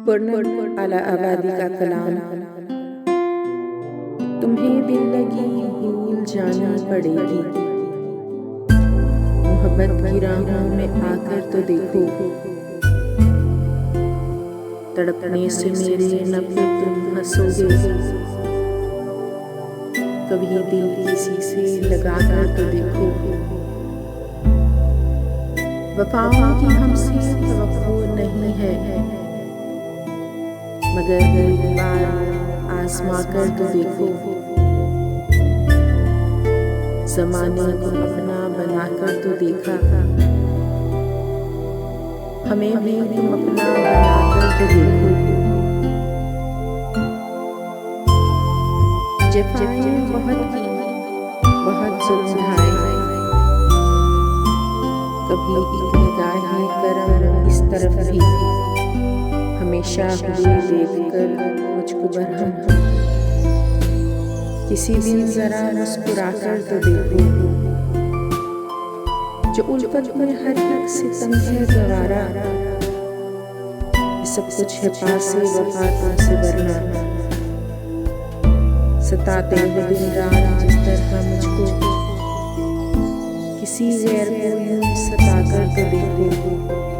पूर्ण आला आबादी का कलाम। तुम्हें दिल लगी भूल जानी पड़ेगी, मोहब्बत की राहों में आकर तो देखो। तड़पने से मेरे न फिर तुम हंसोगे, कभी दिल किसी से लगा कर तो देखो। वफाओं की हमसे तवक्को नहीं है, मगर एक बार आजमा कर तो देखो। ज़माने को अपना बनाकर तो देखा, हमें भी तुम अपना बनाकर तो देखो। जफ़ाएं बहुत की, बहुत जुल्म ढाए, कभी एक निगाहे करम इस तरफ भी, हमेशा हुए देखकर मुझको बरहम। किसी दिन जरा मुस्कुरा कर तो देखो, जो उल्फत में हर एक सितम है गवारा। सब कुछ है पास वफा तुमसे वरना, सताते हुए दिन रात जिस तरह मुझको, किसी गैर को यूं सता कर तो देखो।